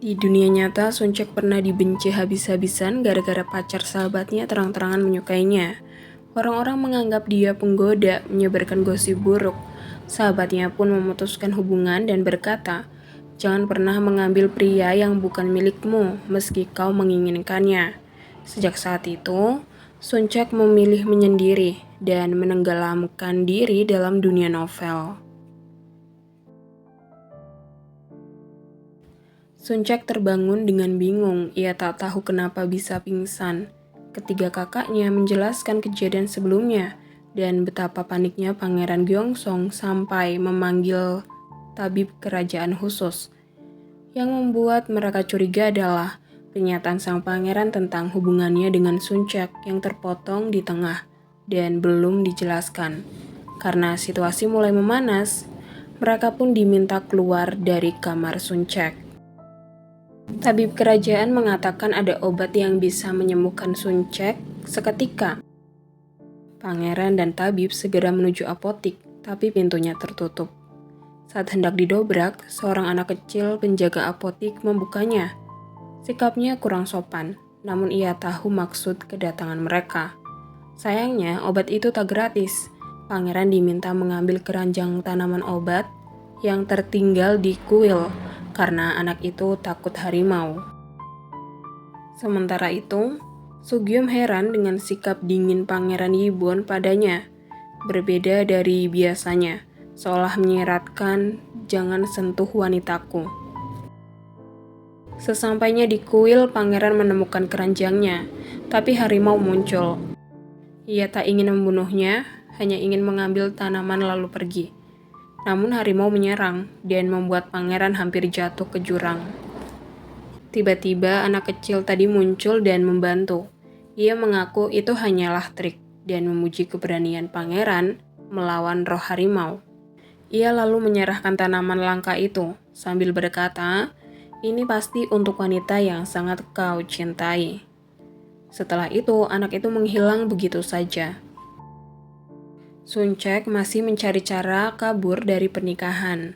Di dunia nyata, Suncek pernah dibenci habis-habisan gara-gara pacar sahabatnya terang-terangan menyukainya. Orang-orang menganggap dia penggoda, menyebarkan gosip buruk. Sahabatnya pun memutuskan hubungan dan berkata, "Jangan pernah mengambil pria yang bukan milikmu, meski kau menginginkannya." Sejak saat itu, Suncek memilih menyendiri dan menenggelamkan diri dalam dunia novel. Suncek terbangun dengan bingung, ia tak tahu kenapa bisa pingsan. Ketiga kakaknya menjelaskan kejadian sebelumnya dan betapa paniknya Pangeran Gyeongsong sampai memanggil tabib kerajaan khusus. Yang membuat mereka curiga adalah pernyataan sang pangeran tentang hubungannya dengan Suncek yang terpotong di tengah dan belum dijelaskan. Karena situasi mulai memanas, mereka pun diminta keluar dari kamar Suncek. Tabib kerajaan mengatakan ada obat yang bisa menyembuhkan Suncek seketika. Pangeran dan tabib segera menuju apotik, tapi pintunya tertutup. Saat hendak didobrak, seorang anak kecil penjaga apotik membukanya. Sikapnya kurang sopan, namun ia tahu maksud kedatangan mereka. Sayangnya, obat itu tak gratis. Pangeran diminta mengambil keranjang tanaman obat yang tertinggal di kuil karena anak itu takut harimau. Sementara itu, Sugyeom heran dengan sikap dingin Pangeran Yibon padanya. Berbeda dari biasanya, seolah menyiratkan jangan sentuh wanitaku. Sesampainya di kuil, Pangeran menemukan keranjangnya, tapi harimau muncul. Ia tak ingin membunuhnya, hanya ingin mengambil tanaman lalu pergi. Namun harimau menyerang dan membuat Pangeran hampir jatuh ke jurang. Tiba-tiba anak kecil tadi muncul dan membantu. Ia mengaku itu hanyalah trik dan memuji keberanian Pangeran melawan roh harimau. Ia lalu menyerahkan tanaman langka itu sambil berkata, "Ini pasti untuk wanita yang sangat kau cintai." Setelah itu, anak itu menghilang begitu saja. Suncek masih mencari cara kabur dari pernikahan.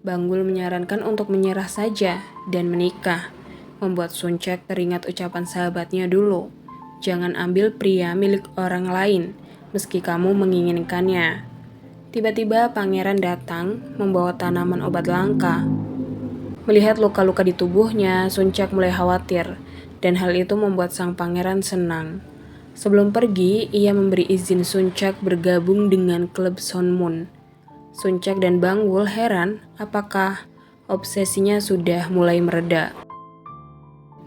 Banggul menyarankan untuk menyerah saja dan menikah, membuat Suncek teringat ucapan sahabatnya dulu. Jangan ambil pria milik orang lain, meski kamu menginginkannya. Tiba-tiba pangeran datang membawa tanaman obat langka. Melihat luka-luka di tubuhnya, Suncek mulai khawatir, dan hal itu membuat sang pangeran senang. Sebelum pergi, ia memberi izin Suncek bergabung dengan klub Sonmun. Suncek dan Banggul heran apakah obsesinya sudah mulai mereda.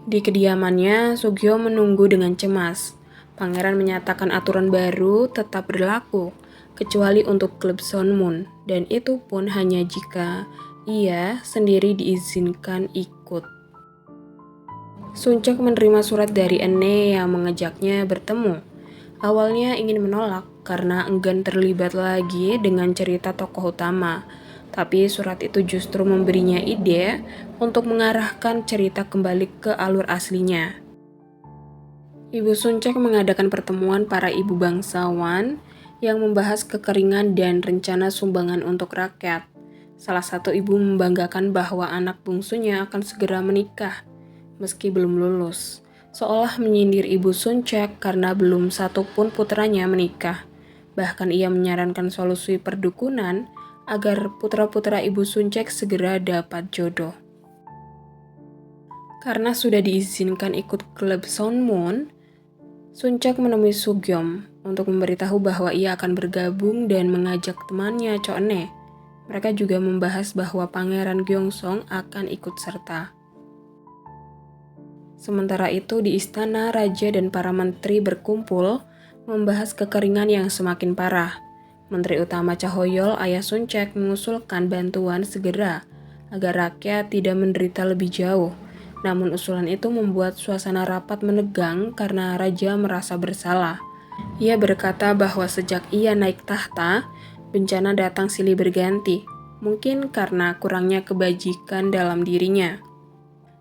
Di kediamannya, Sugyo menunggu dengan cemas. Pangeran menyatakan aturan baru tetap berlaku, kecuali untuk klub Sonmun, dan itu pun hanya jika ia sendiri diizinkan ikut. Suncek menerima surat dari Ene yang mengajaknya bertemu. Awalnya ingin menolak karena enggan terlibat lagi dengan cerita tokoh utama. Tapi surat itu justru memberinya ide untuk mengarahkan cerita kembali ke alur aslinya. Ibu Suncek mengadakan pertemuan para ibu bangsawan yang membahas kekeringan dan rencana sumbangan untuk rakyat. Salah satu ibu membanggakan bahwa anak bungsunya akan segera menikah meski belum lulus, seolah menyindir ibu Suncek karena belum satu pun putranya menikah. Bahkan ia menyarankan solusi perdukunan agar putra-putra ibu Suncek segera dapat jodoh. Karena sudah diizinkan ikut klub Sonmun, Suncek menemui Sugyeom untuk memberitahu bahwa ia akan bergabung dan mengajak temannya Choene. Mereka juga membahas bahwa Pangeran Gyeongsong akan ikut serta. Sementara itu di istana, raja dan para menteri berkumpul membahas kekeringan yang semakin parah. Menteri utama Chahoyol, ayah Suncek, mengusulkan bantuan segera agar rakyat tidak menderita lebih jauh. Namun usulan itu membuat suasana rapat menegang karena raja merasa bersalah. Ia berkata bahwa sejak ia naik tahta, bencana datang silih berganti, mungkin karena kurangnya kebajikan dalam dirinya.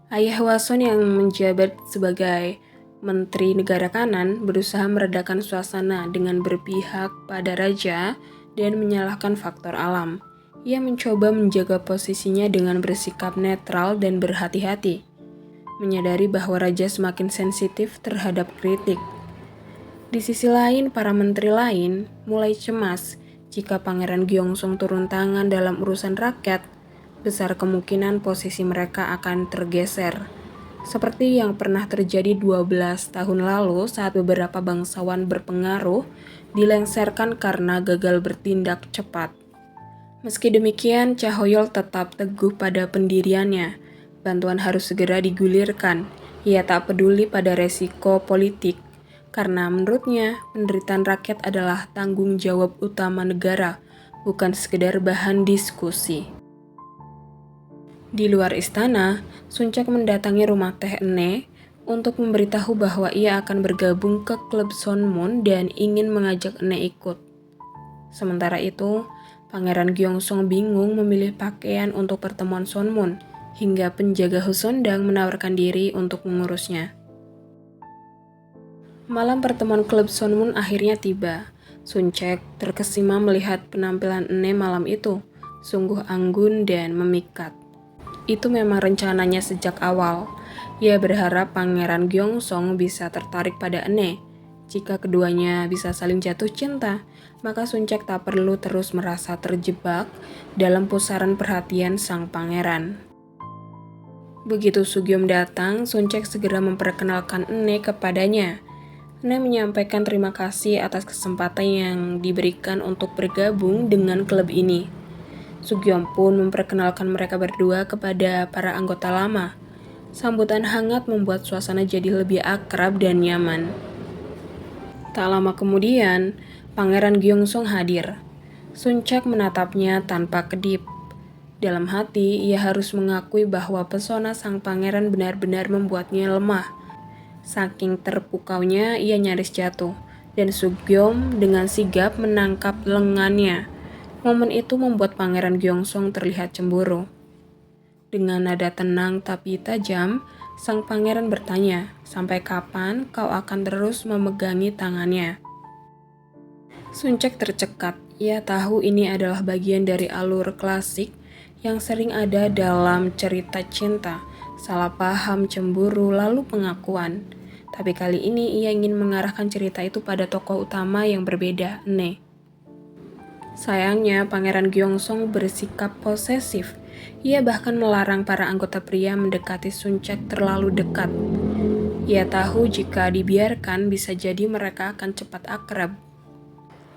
Ayah Hwason yang menjabat sebagai Menteri Negara Kanan berusaha meredakan suasana dengan berpihak pada raja dan menyalahkan faktor alam. Ia mencoba menjaga posisinya dengan bersikap netral dan berhati-hati. menyadari bahwa raja semakin sensitif terhadap kritik. Di sisi lain, para menteri lain mulai cemas jika Pangeran Gyeongsong turun tangan dalam urusan rakyat, besar kemungkinan posisi mereka akan tergeser. Seperti yang pernah terjadi 12 tahun lalu saat beberapa bangsawan berpengaruh dilengsarkan karena gagal bertindak cepat. Meski demikian, Cha Hoyol tetap teguh pada pendiriannya. Bantuan harus segera digulirkan. Ia tak peduli pada resiko politik, karena menurutnya penderitaan rakyat adalah tanggung jawab utama negara, bukan sekedar bahan diskusi. Di luar istana, Suncak mendatangi rumah Teh Ene untuk memberitahu bahwa ia akan bergabung ke klub Sonmun dan ingin mengajak Ene ikut. Sementara itu, Pangeran Gyeongsong bingung memilih pakaian untuk pertemuan Sonmun, hingga penjaga Husondang menawarkan diri untuk mengurusnya. Malam pertemuan klub Sonmun akhirnya tiba. Suncek terkesima melihat penampilan Ene malam itu, sungguh anggun dan memikat. Itu memang rencananya sejak awal. Ia berharap Pangeran Gyeongsong bisa tertarik pada Ene. Jika keduanya bisa saling jatuh cinta, maka Suncek tak perlu terus merasa terjebak dalam pusaran perhatian sang pangeran. Begitu Sugyeom datang, Suncek segera memperkenalkan Ene kepadanya. Ene menyampaikan terima kasih atas kesempatan yang diberikan untuk bergabung dengan klub ini. Sugyeom pun memperkenalkan mereka berdua kepada para anggota lama. Sambutan hangat membuat suasana jadi lebih akrab dan nyaman. Tak lama kemudian, Pangeran Gyeongsong hadir. Suncek menatapnya tanpa kedip. Dalam hati, ia harus mengakui bahwa pesona sang pangeran benar-benar membuatnya lemah. Saking terpukaunya, ia nyaris jatuh, dan Sugyeom dengan sigap menangkap lengannya. Momen itu membuat Pangeran Gyeongsong terlihat cemburu. Dengan nada tenang tapi tajam, sang pangeran bertanya, "Sampai kapan kau akan terus memegangi tangannya?" Suncek tercekat. Ia tahu ini adalah bagian dari alur klasik yang sering ada dalam cerita cinta, salah paham, cemburu, lalu pengakuan. Tapi kali ini ia ingin mengarahkan cerita itu pada tokoh utama yang berbeda, Ene. Sayangnya, Pangeran Gyeongsong bersikap posesif. Ia bahkan melarang para anggota pria mendekati Suncek terlalu dekat. Ia tahu jika dibiarkan bisa jadi mereka akan cepat akrab.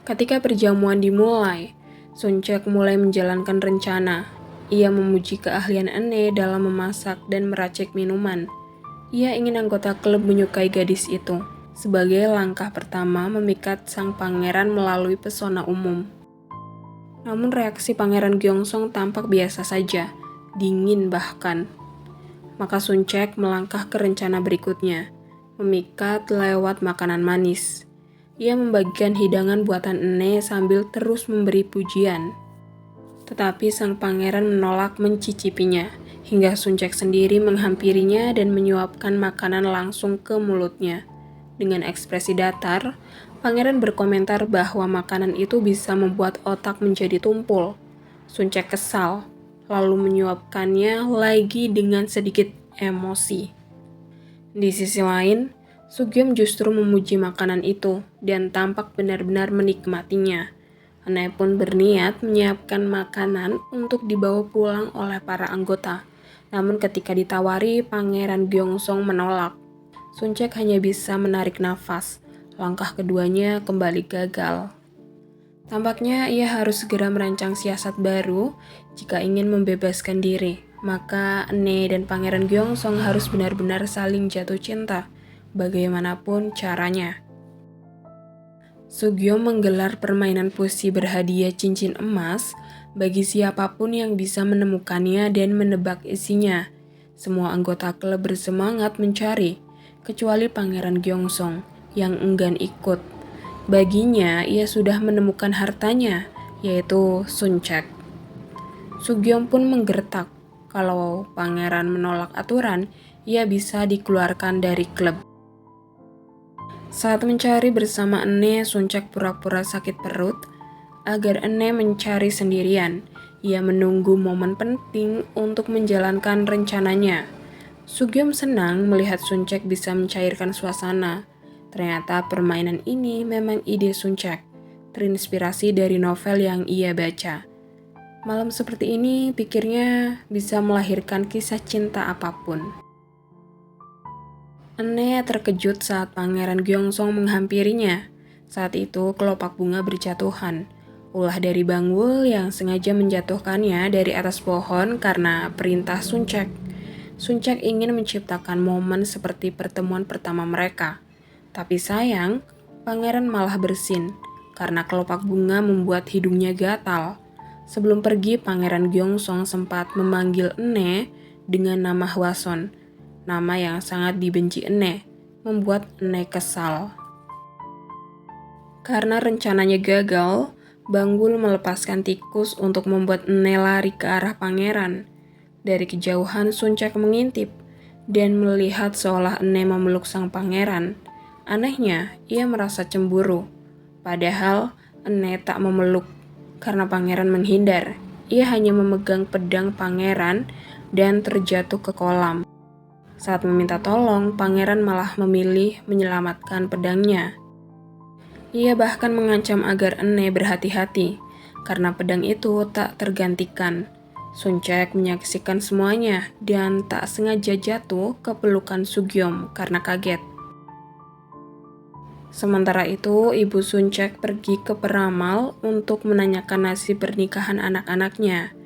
Ketika perjamuan dimulai, Suncek mulai menjalankan rencana. Ia memuji keahlian Ene dalam memasak dan meracik minuman. Ia ingin anggota klub menyukai gadis itu, sebagai langkah pertama memikat sang pangeran melalui pesona umum. Namun reaksi Pangeran Gyeongsong tampak biasa saja, dingin bahkan. Maka Suncek melangkah ke rencana berikutnya, memikat lewat makanan manis. Ia membagikan hidangan buatan Ene sambil terus memberi pujian. Tetapi sang pangeran menolak mencicipinya, hingga Suncek sendiri menghampirinya dan menyuapkan makanan langsung ke mulutnya. Dengan ekspresi datar, pangeran berkomentar bahwa makanan itu bisa membuat otak menjadi tumpul. Suncek kesal, lalu menyuapkannya lagi dengan sedikit emosi. Di sisi lain, Sugyeom justru memuji makanan itu dan tampak benar-benar menikmatinya. Ene pun berniat menyiapkan makanan untuk dibawa pulang oleh para anggota. Namun ketika ditawari, Pangeran Gyeongsong menolak. Suncek hanya bisa menarik nafas. Langkah keduanya kembali gagal. Tampaknya ia harus segera merancang siasat baru jika ingin membebaskan diri. Maka Ene dan Pangeran Gyeongsong harus benar-benar saling jatuh cinta, bagaimanapun caranya. Sugyeom menggelar permainan puisi berhadiah cincin emas bagi siapapun yang bisa menemukannya dan menebak isinya. Semua anggota klub bersemangat mencari, kecuali Pangeran Gyeongsong yang enggan ikut. Baginya, ia sudah menemukan hartanya, yaitu Suncek. Sugyeom pun menggertak. Kalau pangeran menolak aturan, ia bisa dikeluarkan dari klub. Saat mencari bersama Ene, Suncek pura-pura sakit perut agar Ene mencari sendirian. Ia menunggu momen penting untuk menjalankan rencananya. Sugyeom senang melihat Suncek bisa mencairkan suasana. Ternyata permainan ini memang ide Suncek, terinspirasi dari novel yang ia baca. Malam seperti ini, pikirnya bisa melahirkan kisah cinta apapun. Ene terkejut saat Pangeran Gyeongsong menghampirinya. Saat itu, kelopak bunga berjatuhan. Ulah dari Bangwul yang sengaja menjatuhkannya dari atas pohon karena perintah Suncek. Suncek ingin menciptakan momen seperti pertemuan pertama mereka. Tapi sayang, pangeran malah bersin karena kelopak bunga membuat hidungnya gatal. Sebelum pergi, Pangeran Gyeongsong sempat memanggil Ene dengan nama Hwason, nama yang sangat dibenci Ene, membuat Ene kesal. Karena rencananya gagal, Bangwul melepaskan tikus untuk membuat Ene lari ke arah pangeran. Dari kejauhan, Suncek mengintip dan melihat seolah Ene memeluk sang pangeran. Anehnya, ia merasa cemburu. Padahal Ene tak memeluk karena pangeran menghindar. Ia hanya memegang pedang pangeran dan terjatuh ke kolam. Saat meminta tolong, pangeran malah memilih menyelamatkan pedangnya. Ia bahkan mengancam agar Ene berhati-hati karena pedang itu tak tergantikan. Suncek menyaksikan semuanya dan tak sengaja jatuh ke pelukan Sugyeom karena kaget. Sementara itu, ibu Suncek pergi ke peramal untuk menanyakan nasib pernikahan anak-anaknya.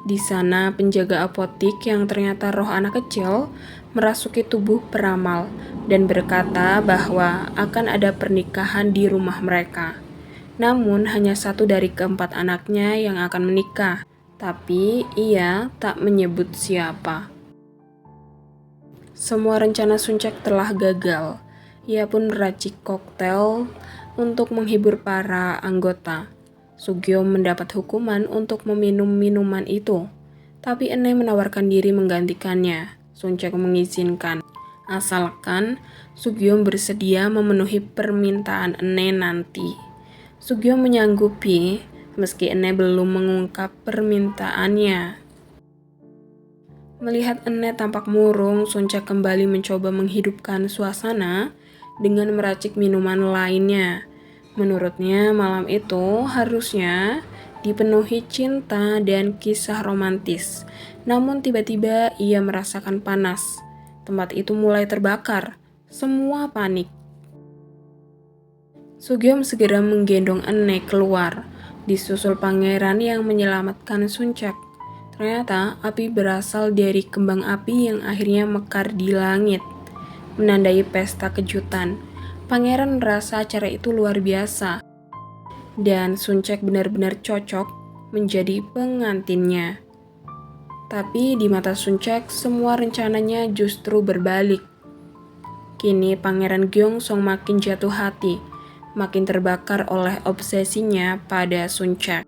Di sana, penjaga apotik yang ternyata roh anak kecil merasuki tubuh peramal dan berkata bahwa akan ada pernikahan di rumah mereka. Namun, hanya satu dari keempat anaknya yang akan menikah, tapi ia tak menyebut siapa. Semua rencana Suncek telah gagal. Ia pun meracik koktail untuk menghibur para anggota. Sugyeom mendapat hukuman untuk meminum minuman itu, tapi Ene menawarkan diri menggantikannya. Suncek mengizinkan, asalkan Sugyeom bersedia memenuhi permintaan Ene nanti. Sugyeom menyanggupi, meski Ene belum mengungkap permintaannya. Melihat Ene tampak murung, Suncek kembali mencoba menghidupkan suasana dengan meracik minuman lainnya. Menurutnya, malam itu harusnya dipenuhi cinta dan kisah romantis. Namun tiba-tiba ia merasakan panas. Tempat itu mulai terbakar. Semua panik. Sugyeom segera menggendong Ene keluar, disusul pangeran yang menyelamatkan Suncek. Ternyata api berasal dari kembang api yang akhirnya mekar di langit, menandai pesta kejutan. Pangeran merasa acara itu luar biasa, dan Suncek benar-benar cocok menjadi pengantinnya. Tapi di mata Suncek, semua rencananya justru berbalik. Kini Pangeran Gyeongsong makin jatuh hati, makin terbakar oleh obsesinya pada Suncek.